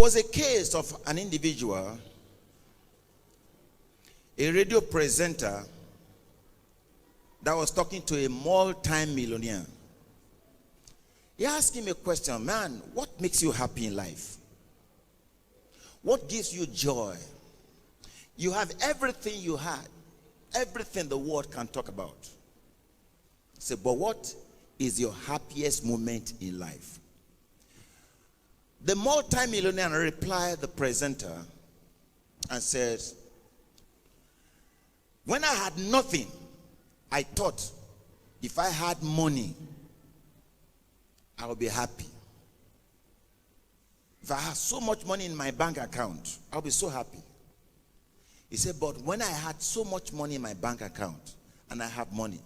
was a case of an individual, a radio presenter, that was talking to a multi-millionaire. He asked him a question, man, what makes you happy in life? What gives you joy? You have everything you had, everything the world can talk about. He said, but what is your happiest moment in life? The multi-millionaire replied the presenter and said, when I had nothing, I thought if I had money, I would be happy. If I had so much money in my bank account, I'll be so happy. He said, but when I had so much money in my bank account and I have money,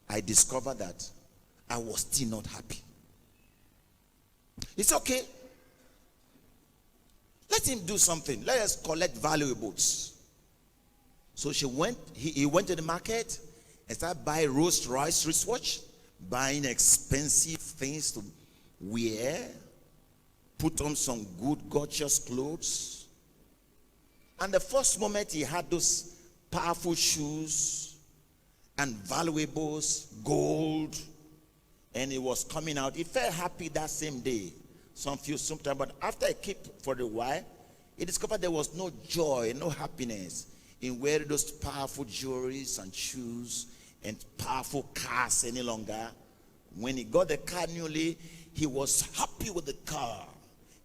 I discovered that I was still not happy. It's okay. Let him do something. Let us collect valuables. So he went to the market and started buying Rolls Royce wristwatch, buying expensive things to wear, put on some good, gorgeous clothes. And the first moment he had those powerful shoes and valuables, gold, and it was coming out, he felt happy that same day. Sometime, but after he kept for a while, he discovered there was no joy, no happiness in wearing those powerful jewelries and shoes and powerful cars any longer. When he got the car newly, he was happy with the car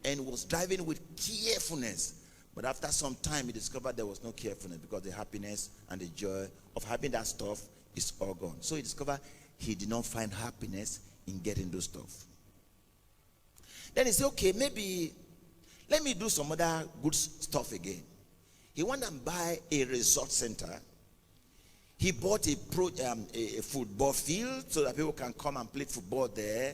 and was driving with carefulness. But after some time, he discovered there was no carefulness because the happiness and the joy of having that stuff is all gone. So he discovered he did not find happiness in getting those stuff. Then he said, okay, maybe let me do some other good stuff again. He went and buy a resort center. He bought a football field so that people can come and play football there,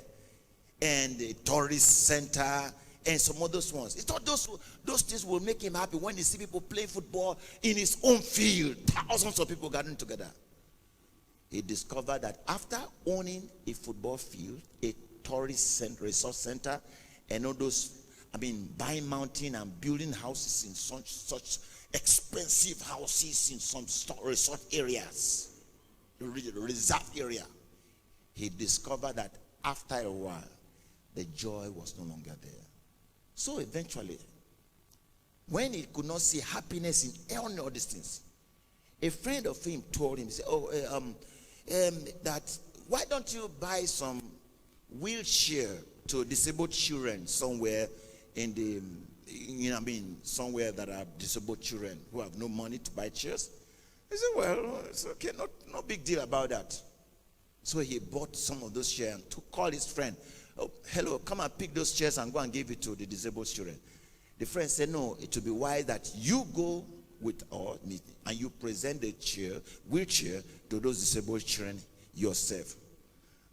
and a tourist center and some other ones. He thought those things will make him happy when he see people play football in his own field, thousands of people gathering together. He discovered that after owning a football field, a tourist center, resort center, and all those, buying mountain and building houses in such expensive houses in some resort areas, reserve area, he discovered that after a while, the joy was no longer there. So eventually, when he could not see happiness in any of these things, a friend of him told him, he said, that why don't you buy some wheelchair to disabled children somewhere in the, somewhere that are disabled children who have no money to buy chairs? He said, well, it's okay, no big deal about that. So he bought some of those chairs and called his friend. Oh, hello, come and pick those chairs and go and give it to the disabled children. The friend said, no, it would be wise that you go with me and you present the wheelchair to those disabled children yourself.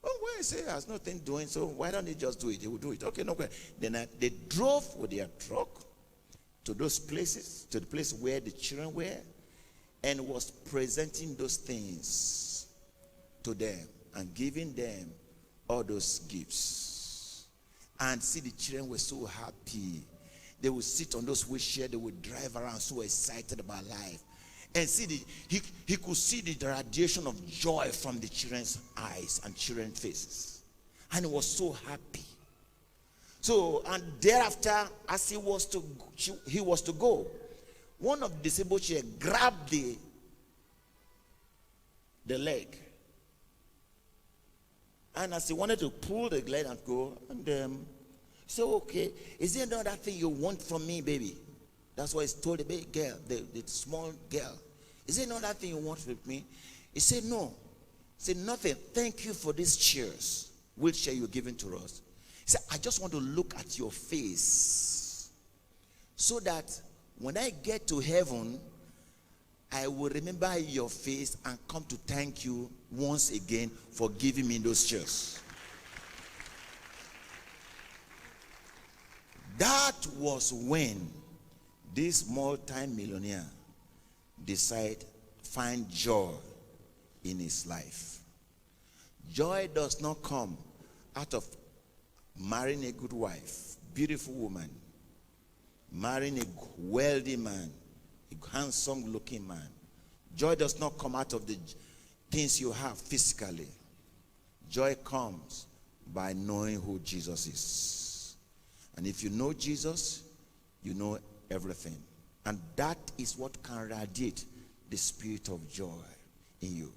Oh, well, he said, he has nothing doing, so why don't he just do it? He will do it. Okay, no problem. Then they drove with their truck to those places, to the place where the children were, and was presenting those things to them and giving them all those gifts. And see, the children were so happy. They would sit on those wheelchairs, they would drive around so excited about life. And see, he could see the radiation of joy from the children's eyes and children's faces. And he was so happy. So, and thereafter, as he was to go, one of the disabled children grabbed the leg. And as he wanted to pull the leg and go, and he said, okay, is there another thing you want from me, baby? That's what he told the big girl, the small girl. Is there another thing you want with me? He said, no. He said, nothing. Thank you for these chairs, wheelchair you're giving to us. He said, I just want to look at your face so that when I get to heaven, I will remember your face and come to thank you once again for giving me those chairs. That was when this multi-millionaire decided to find joy in his life. Joy does not come out of marrying a good wife, beautiful woman, marrying a wealthy man, a handsome looking man. Joy does not come out of the things you have physically. Joy comes by knowing who Jesus is. And if you know Jesus, you know everything. And that is what can radiate the spirit of joy in you.